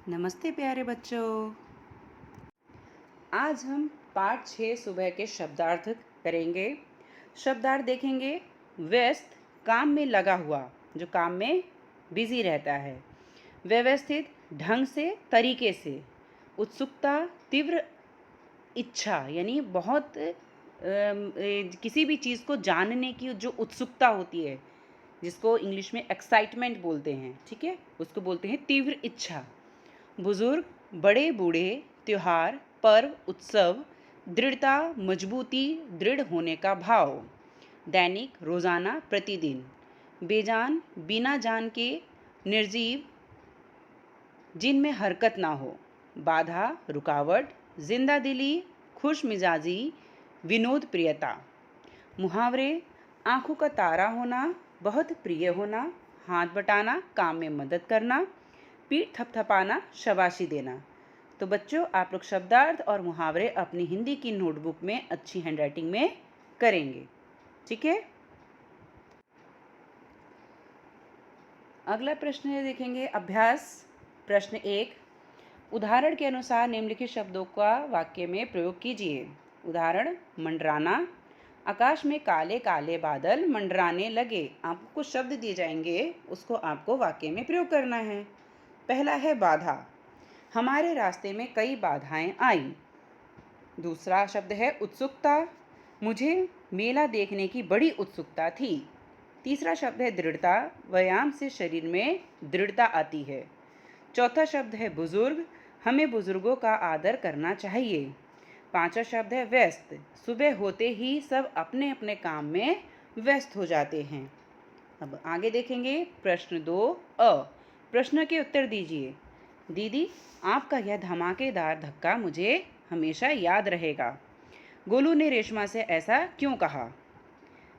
नमस्ते प्यारे बच्चों। आज हम पाठ 6 सुबह के शब्दार्थ करेंगे। शब्दार्थ देखेंगे। व्यस्त, काम में लगा हुआ, जो काम में बिजी रहता है। व्यवस्थित, ढंग से, तरीके से। उत्सुकता, तीव्र इच्छा, यानी बहुत किसी भी चीज़ को जानने की जो उत्सुकता होती है, जिसको इंग्लिश में एक्साइटमेंट बोलते हैं, ठीक है, उसको बोलते हैं तीव्र इच्छा। बुजुर्ग, बड़े बूढ़े, त्योहार, पर्व, उत्सव। दृढ़ता, मजबूती, दृढ़ होने का भाव। दैनिक, रोजाना, प्रतिदिन। बेजान, बिना जान के, निर्जीव, जिनमें हरकत ना हो। बाधा, रुकावट, जिंदा दिली, खुश मिजाजी, विनोद प्रियता। मुहावरे, आंखों का तारा होना, बहुत प्रिय होना, हाथ बटाना, काम में मदद करना, पीठ थपथपाना, शाबाशी देना। तो बच्चों, आप लोग शब्दार्थ और मुहावरे अपनी हिंदी की नोटबुक में अच्छी हैंडराइटिंग में करेंगे, ठीक है। अगला प्रश्न देखेंगे, अभ्यास। प्रश्न 1, उदाहरण के अनुसार निम्नलिखित शब्दों का वाक्य में प्रयोग कीजिए। उदाहरण, मंडराना। आकाश में काले काले बादल मंडराने लगे। आपको कुछ शब्द दिए जाएंगे, उसको आपको वाक्य में प्रयोग करना है। पहला है बाधा। हमारे रास्ते में कई बाधाएं आईं। दूसरा शब्द है उत्सुकता। मुझे मेला देखने की बड़ी उत्सुकता थी। तीसरा शब्द है दृढ़ता। व्यायाम से शरीर में दृढ़ता आती है। चौथा शब्द है बुजुर्ग। हमें बुजुर्गों का आदर करना चाहिए। पांचवा शब्द है व्यस्त। सुबह होते ही सब अपने अपने काम में व्यस्त हो जाते हैं। अब आगे देखेंगे। प्रश्न 2 अ। प्रश्न के उत्तर दीजिए। दीदी, आपका यह धमाकेदार धक्का मुझे हमेशा याद रहेगा। गोलू ने रेशमा से ऐसा क्यों कहा?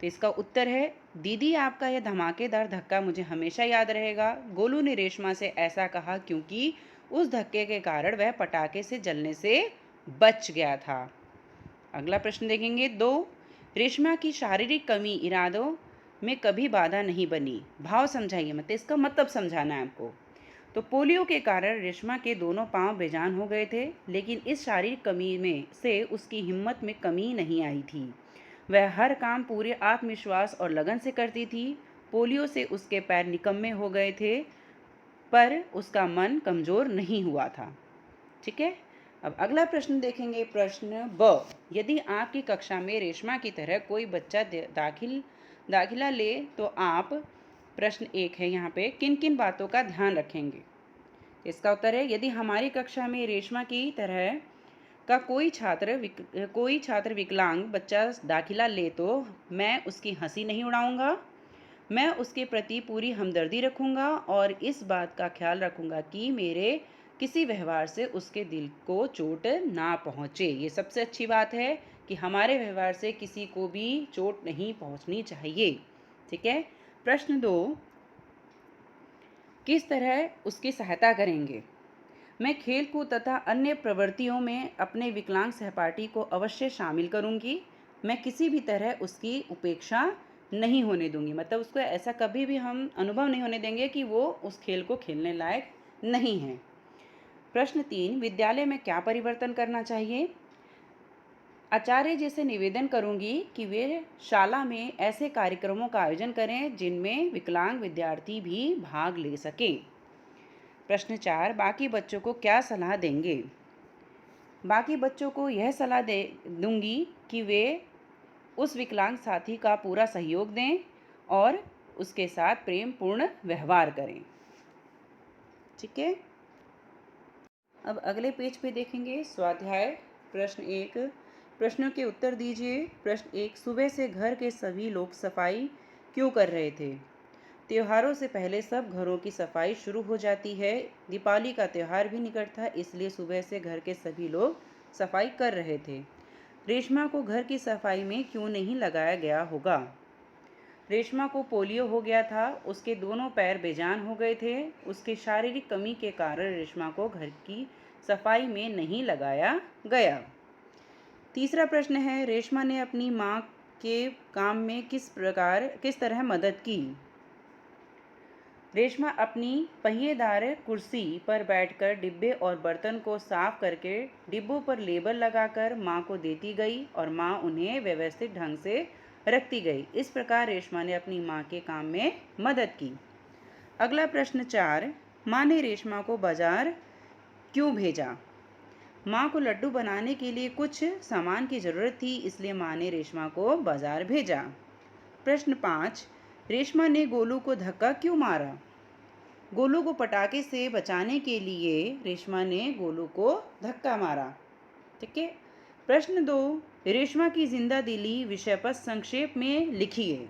तो इसका उत्तर है, दीदी, आपका यह धमाकेदार धक्का मुझे हमेशा याद रहेगा। गोलू ने रेशमा से ऐसा कहा क्योंकि उस धक्के के कारण वह पटाखे से जलने से बच गया था। अगला प्रश्न देखेंगे 2। रेशमा की शारीरिक कमी इरादों में कभी बाधा नहीं बनी। भाव समझाइए, मतलब इसका मतलब समझाना है आपको। तो पोलियो के कारण रेशमा के दोनों पांव बेजान हो गए थे, लेकिन इस शारीरिक कमी में से उसकी हिम्मत में कमी नहीं आई थी। वह हर काम पूरे आत्मविश्वास और लगन से करती थी। पोलियो से उसके पैर निकम्मे हो गए थे, पर उसका मन कमजोर नहीं हुआ था, ठीक है। अब अगला प्रश्न देखेंगे। प्रश्न ब। यदि आपकी कक्षा में रेशमा की तरह कोई बच्चा दाखिला ले तो आप, प्रश्न 1 है यहाँ पे, किन किन बातों का ध्यान रखेंगे? इसका उत्तर है, यदि हमारी कक्षा में रेशमा की तरह का कोई छात्र विकलांग बच्चा दाखिला ले तो मैं उसकी हंसी नहीं उड़ाऊंगा। मैं उसके प्रति पूरी हमदर्दी रखूंगा और इस बात का ख्याल रखूंगा कि मेरे किसी व्यवहार से उसके दिल को चोट ना पहुंचे। ये सबसे अच्छी बात है कि हमारे व्यवहार से किसी को भी चोट नहीं पहुंचनी चाहिए, ठीक है। प्रश्न 2, किस तरह उसकी सहायता करेंगे? मैं खेलकूद तथा अन्य प्रवृत्तियों में अपने विकलांग सहपाठी को अवश्य शामिल करूंगी। मैं किसी भी तरह उसकी उपेक्षा नहीं होने दूंगी, मतलब उसको ऐसा कभी भी हम अनुभव नहीं होने देंगे कि वो उस खेल को खेलने लायक नहीं है। प्रश्न 3, विद्यालय में क्या परिवर्तन करना चाहिए? आचार्य जी से निवेदन करूंगी कि वे शाला में ऐसे कार्यक्रमों का आयोजन करें जिनमें विकलांग विद्यार्थी भी भाग ले सकें। प्रश्न 4, बाकी बच्चों को क्या सलाह देंगे? बाकी बच्चों को यह सलाह दूंगी कि वे उस विकलांग साथी का पूरा सहयोग दें और उसके साथ प्रेम पूर्ण व्यवहार करें, ठीक है। अब अगले पेज पे देखेंगे स्वाध्याय। प्रश्न 1, प्रश्नों के उत्तर दीजिए। प्रश्न 1, सुबह से घर के सभी लोग सफाई क्यों कर रहे थे? त्योहारों से पहले सब घरों की सफाई शुरू हो जाती है। दीपावली का त्यौहार भी निकट था, इसलिए सुबह से घर के सभी लोग सफाई कर रहे थे। रेशमा को घर की सफाई में क्यों नहीं लगाया गया होगा? रेशमा को पोलियो हो गया था, उसके दोनों पैर बेजान हो गए थे। उसके शारीरिक कमी के कारण रेशमा को घर की सफाई में नहीं लगाया गया। तीसरा प्रश्न है, रेशमा ने अपनी माँ के काम में किस तरह मदद की? रेशमा अपनी पहिएदार कुर्सी पर बैठकर डिब्बे और बर्तन को साफ करके डिब्बों पर लेबल लगाकर माँ को देती गई और माँ उन्हें व्यवस्थित ढंग से रखती गई। इस प्रकार रेशमा ने अपनी माँ के काम में मदद की। अगला प्रश्न 4, माँ ने रेशमा को बाजार क्यों भेजा? माँ को लड्डू बनाने के लिए कुछ सामान की ज़रूरत थी, इसलिए माँ ने रेशमा को बाजार भेजा। प्रश्न 5, रेशमा ने गोलू को धक्का क्यों मारा? गोलू को पटाखे से बचाने के लिए रेशमा ने गोलू को धक्का मारा। ठीक है। प्रश्न 2, रेशमा की जिंदा दिली विषय पर संक्षेप में लिखिए।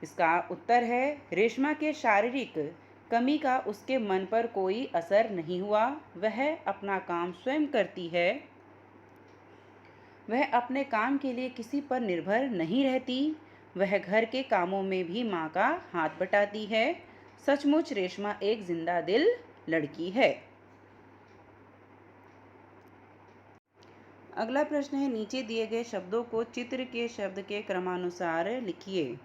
इसका उत्तर है, रेशमा के शारीरिक कमी का उसके मन पर कोई असर नहीं हुआ। वह अपना काम स्वयं करती है। वह अपने काम के लिए किसी पर निर्भर नहीं रहती। वह घर के कामों में भी माँ का हाथ बटाती है। सचमुच रेशमा एक जिंदा दिल लड़की है। अगला प्रश्न है, नीचे दिए गए शब्दों को चित्र के शब्द के क्रमानुसार लिखिए।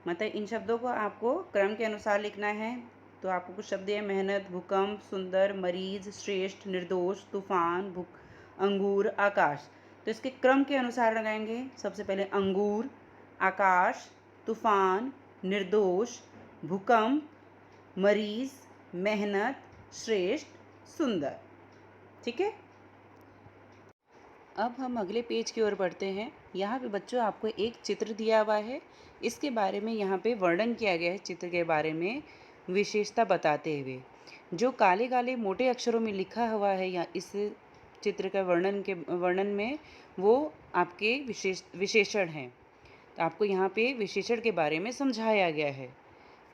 मतलब इन शब्दों को आपको क्रम के अनुसार लिखना है। तो आपको कुछ शब्द है, मेहनत, भूकंप, सुंदर, मरीज, श्रेष्ठ, निर्दोष, तूफान, अंगूर, आकाश। तो इसके क्रम के अनुसार लगाएंगे। सबसे पहले अंगूर, आकाश, तूफान, निर्दोष, भूकंप, मरीज, मेहनत, श्रेष्ठ, सुंदर। ठीक है। अब हम अगले पेज की ओर बढ़ते हैं। यहाँ पे बच्चों आपको एक चित्र दिया हुआ है। इसके बारे में यहाँ पे वर्णन किया गया है। चित्र के बारे में विशेषता बताते हुए जो काले काले मोटे अक्षरों में लिखा हुआ है या इस चित्र का वर्णन में वो आपके विशेषण हैं। तो आपको यहाँ पे विशेषण के बारे में समझाया गया है।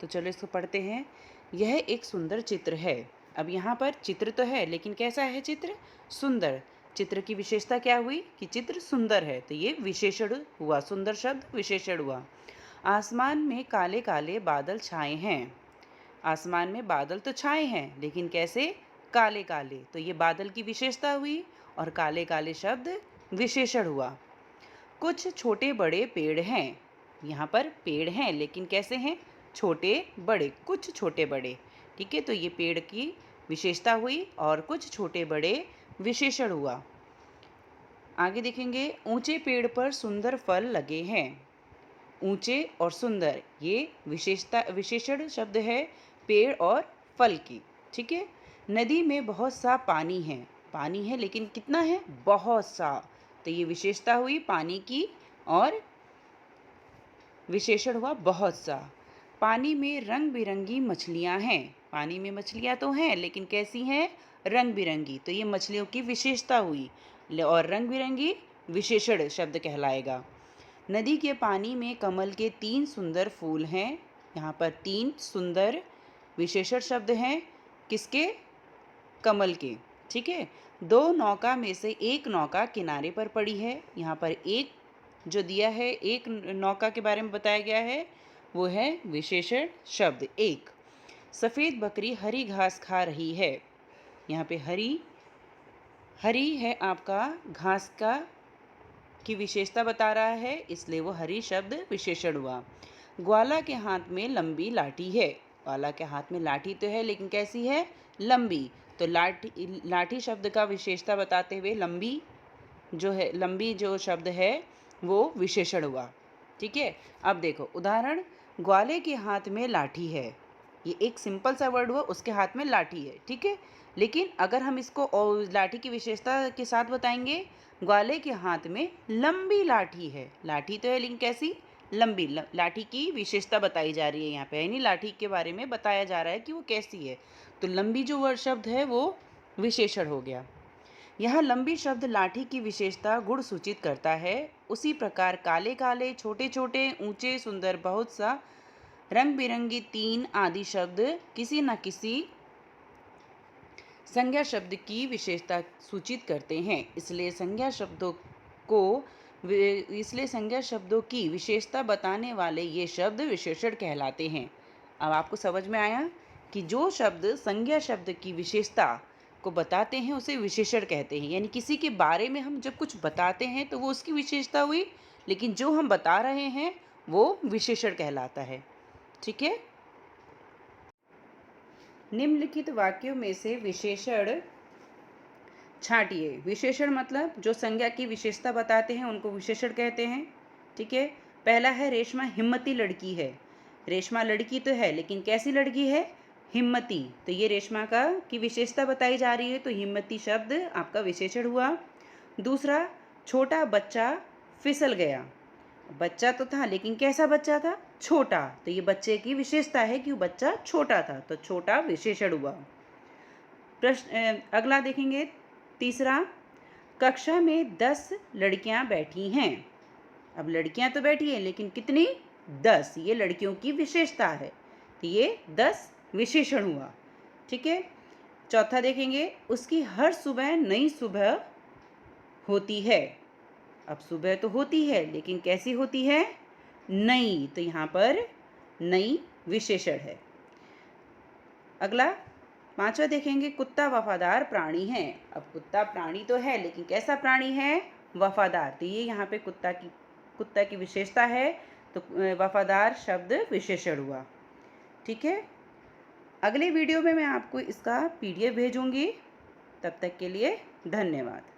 तो चलो इसको पढ़ते हैं। यह एक सुंदर चित्र है। अब यहाँ पर चित्र तो है, लेकिन कैसा है चित्र? सुंदर। चित्र की विशेषता क्या हुई कि चित्र सुंदर है, तो ये विशेषण हुआ। सुंदर शब्द विशेषण हुआ। आसमान में काले काले बादल छाए हैं। आसमान में बादल तो छाए हैं, लेकिन कैसे? काले काले। तो ये बादल की विशेषता हुई और काले काले शब्द विशेषण हुआ। कुछ छोटे बड़े पेड़ हैं। यहाँ पर पेड़ हैं, लेकिन कैसे हैं? छोटे बड़े। कुछ छोटे बड़े। ठीक है। तो ये पेड़ की विशेषता हुई और कुछ छोटे बड़े विशेषण हुआ। आगे देखेंगे, ऊंचे पेड़ पर सुंदर फल लगे हैं। ऊंचे और सुंदर ये विशेषण शब्द है पेड़ और फल की। ठीक है। नदी में बहुत सा पानी है। पानी है, लेकिन कितना है? बहुत सा। तो ये विशेषता हुई पानी की और विशेषण हुआ बहुत सा। पानी में रंग बिरंगी मछलियां हैं। पानी में मछलियां तो हैं, लेकिन कैसी हैं? रंग बिरंगी। तो ये मछलियों की विशेषता हुई और रंग बिरंगी विशेषण शब्द कहलाएगा। नदी के पानी में कमल के 3 सुंदर फूल हैं। यहाँ पर 3 सुंदर विशेषण शब्द हैं। किसके? कमल के। ठीक है। 2 नौका में से एक नौका किनारे पर पड़ी है। यहाँ पर एक जो दिया है, एक नौका के बारे में बताया गया है, वो है विशेषण शब्द एक। सफ़ेद बकरी हरी घास खा रही है। यहाँ पे हरी है आपका घास का की विशेषता बता रहा है, इसलिए वो हरी शब्द विशेषण हुआ। ग्वाला के हाथ में लंबी लाठी है। ग्वाला के हाथ में लाठी तो है, लेकिन कैसी है? लंबी। तो लाठी शब्द का विशेषता बताते हुए लंबी जो शब्द है वो विशेषण हुआ। ठीक है। अब देखो उदाहरण, ग्वाले के हाथ में लाठी है। ये एक सिंपल सा वर्ड हुआ, उसके हाथ में लाठी है। ठीक है। लेकिन अगर हम इसको लाठी की विशेषता के साथ बताएंगे, ग्वाले के हाथ में लंबी लाठी है। लाठी तो है, लेकिन कैसी? लंबी। लाठी की विशेषता बताई जा रही है यहाँ पे, यानी लाठी के बारे में बताया जा रहा है कि वो कैसी है। तो लंबी जो वर्ड शब्द है वो विशेषण हो गया। यहाँ लंबी शब्द लाठी की विशेषता गुण सूचित करता है। उसी प्रकार काले काले, छोटे छोटे, ऊंचे, सुंदर, बहुत सा, रंग बिरंगी, 3 आदि शब्द किसी न किसी संज्ञा शब्द की विशेषता सूचित करते हैं। इसलिए संज्ञा शब्दों की विशेषता बताने वाले ये शब्द विशेषण कहलाते हैं। अब आपको समझ में आया कि जो शब्द संज्ञा शब्द की विशेषता को बताते हैं उसे विशेषण कहते हैं। यानी किसी के बारे में हम जब कुछ बताते हैं तो वो उसकी विशेषता हुई, लेकिन जो हम बता रहे हैं वो विशेषण कहलाता है। ठीक है। निम्नलिखित वाक्यों में से विशेषण छांटिए। विशेषण मतलब जो संज्ञा की विशेषता बताते हैं उनको विशेषण कहते हैं। ठीक है, पहला है रेशमा हिम्मती लड़की है। रेशमा लड़की तो है लेकिन कैसी लड़की है? हिम्मती। तो ये रेशमा का की विशेषता बताई जा रही है, तो हिम्मती शब्द आपका विशेषण हुआ। दूसरा, छोटा बच्चा फिसल गया। बच्चा तो था लेकिन कैसा बच्चा था? छोटा। तो ये बच्चे की विशेषता है कि वो बच्चा छोटा था, तो छोटा विशेषण हुआ। प्रश्न अगला देखेंगे, तीसरा, कक्षा में 10 लड़कियां बैठी हैं। अब लड़कियां तो बैठी हैं लेकिन कितनी? 10। ये लड़कियों की विशेषता है, तो ये 10 विशेषण हुआ। ठीक है, चौथा देखेंगे, उसकी हर सुबह नई सुबह होती है। अब सुबह तो होती है लेकिन कैसी होती है? नई। तो यहाँ पर नई विशेषण है। अगला पांचवा देखेंगे, कुत्ता वफादार प्राणी है। अब कुत्ता प्राणी तो है लेकिन कैसा प्राणी है? वफादार। तो ये यहाँ पे कुत्ता की विशेषता है, तो वफादार शब्द विशेषण हुआ। ठीक है, अगले वीडियो में मैं आपको इसका PDF भेजूंगी। तब तक के लिए धन्यवाद।